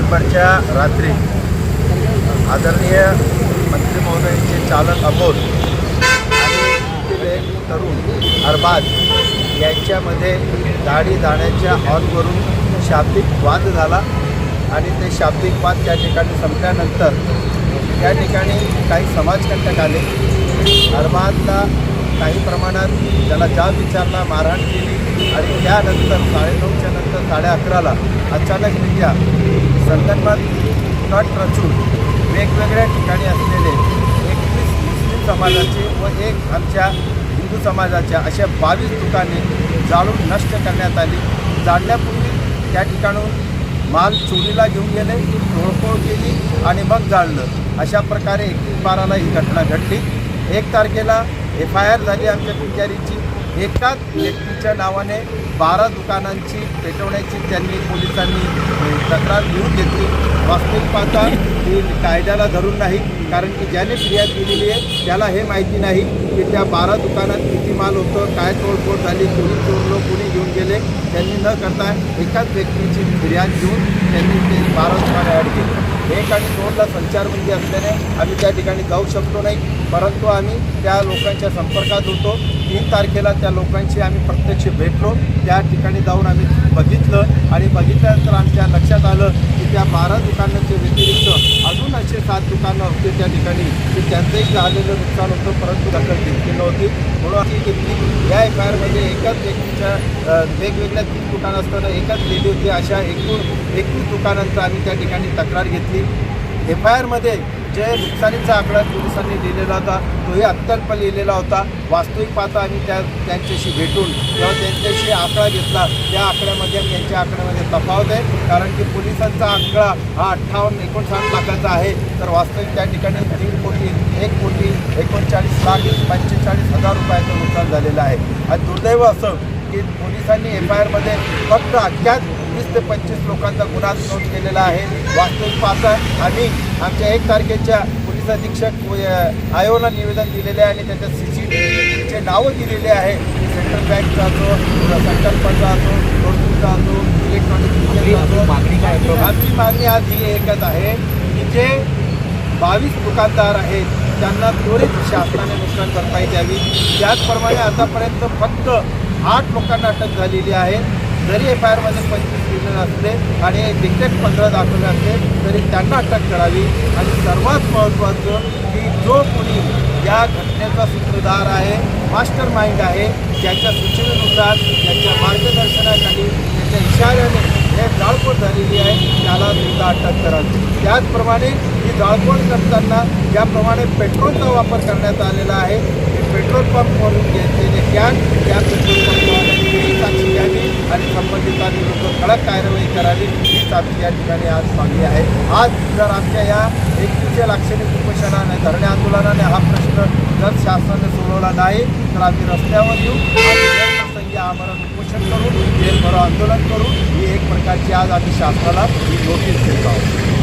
डिसेंबरच्या रात्री आदरणीय मंत्री महोदयांचे चालक अबोध आणि एक तरुण अरबाज यांच्यामध्ये गाडी जाण्याच्या हॉर्नवरून शाब्दिक वाद झाला आणि ते शाब्दिक वाद त्या ठिकाणी संपल्यानंतर त्या ठिकाणी काही समाजकंटक आले. अरबाजला काही प्रमाणात त्याला जाब विचारला, मारहाण केली आणि त्यानंतर 9:30च्या नंतर 11:30ला अचानकरित्या संगनमत कट रचून वेगवेगळ्या ठिकाणी असलेले 21 मुस्लिम समाजाचे व एक आमच्या हिंदू समाजाच्या अशा 22 दुकाने जाळून नष्ट करण्यात आली. जाळण्यापूर्वी त्या ठिकाणून माल चोरीला घेऊन गेले, तोडफोड केली आणि मग जाळलं. अशा प्रकारे 21/12ला ही घटना घडली. 1 तारखेला FIR झाली आमच्या पिंजारीची. एकाच व्यक्तीच्या नावाने 12 दुकानांची पेटवण्याची त्यांनी पोलिसांनी तक्रार लिहून घेतली. वास्तविक पाहता ही कायद्याला धरून नाही, कारण की ज्याने फिर्याद दिलेली आहे त्याला हे माहिती नाही की त्या 12 दुकानात किती माल होतं, काय तोडफोड झाली, कोणी चोरलं, कोणी घेऊन गेले. त्यांनी न करता एकाच व्यक्तीची फिर्याद घेऊन त्यांनी ते 12 दुकाने ॲड केली. 1 आणि 2ला संचारबंदी असल्याने आम्ही त्या ठिकाणी जाऊ शकतो नाही, परंतु आम्ही त्या लोकांच्या संपर्कात होतो. 3 तारखेला त्या लोकांशी आम्ही प्रत्यक्ष भेटलो. त्या ठिकाणी जाऊन आम्ही बघितलं आणि बघितल्यानंतर आमच्या लक्षात आलं की त्या 12 दुकानांच्या व्यतिरिक्त अजून असे 7 दुकानं होते त्या ठिकाणी की त्यांचंही झालेलं नुकसान होतं, परंतु दखल घेतली नव्हती. म्हणून आम्ही घेतली. या FIRमध्ये एकाच व्यक्तीच्या वेगवेगळ्या 3 दुकानं असताना एकाच लिहिली होती. अशा एकूण 21 दुकानांचा आम्ही त्या ठिकाणी तक्रार घेतली. FIRमध्ये जे नुकसानीचा आकडा पोलिसांनी लिहिलेला होता तोही अत्यल्प लिहिलेला होता. वास्तविक पाहता आम्ही त्यांच्याशी भेटून किंवा त्यांच्याशी आकडा घेतला, त्या आकड्यामध्ये आणि यांच्या आकड्यामध्ये तफावत आहे. कारण की पोलिसांचा आकडा हा 58-59 लाखाचा आहे, तर वास्तविक त्या ठिकाणी 3 कोटी 1 कोटी 39,45,हजार रुपयाचं नुकसान झालेलं आहे. आणि दुर्दैव असं की पोलिसांनी FIRमध्ये फक्त अज्ञात 20 ते 25 लोकांचा गुन्हा नोंद केलेला आहे. वास्तविक पाहता आम्ही आमच्या 1 तारखेच्या पोलीस अधीक्षक आयोला निवेदन दिलेले आहे आणि त्याच्यात CCTVचे नावं दिलेले आहे. सेंट्रल बँकचा असो, संकल्पचा असो, नोटबुकचा असो, इलेक्ट्रॉनिक असो. मागणी काय? आमची मागणी आज ही एकच आहे की जे 22 दुकानदार आहेत त्यांना त्वरित शासनाने नुकसान भरपाई द्यावी. त्याचप्रमाणे आतापर्यंत फक्त 8 लोकांना अटक झालेली आहे. जरी FIRमध्ये 25 लिहिलेले असले आणि डिक्टेट 15 दाखवले असले तरी त्यांना अटक करावी. आणि सर्वात महत्त्वाचं की जो कोणी या घटनेचा सूत्रधार आहे, मास्टर माइंड आहे, ज्याच्या सूचनेनुसार, ज्याच्या मार्गदर्शनाखाली, त्याच्या इशाऱ्याने हे जाळपोळ झालेली आहे, त्याला सुद्धा अटक करावी. त्याचप्रमाणे ही जाळपोळ करताना ज्याप्रमाणे पेट्रोलचा वापर करण्यात आलेला आहे, पेट्रोल पंपवरून घेतलेले कॅन त्या पेट्रोल पंपवाल्यांची साक्षी घ्यावी आणि संबंधितांविरुद्ध कडक कार्यवाही करावी, हीच आमची या ठिकाणी आज मागणी आहे. आज जर आमच्या या 21 लाक्षणिक उपोषणाने, धरणे आंदोलनाने हा प्रश्न जर शासनाने सोडवला नाही तर आम्ही रस्त्यावर येऊ आणि गैरप्रसंगी आमरण उपोषण करू, बेलभरो आंदोलन करू. ही एक प्रकारची आज आम्ही शासनाला नोटीस देत आहोत.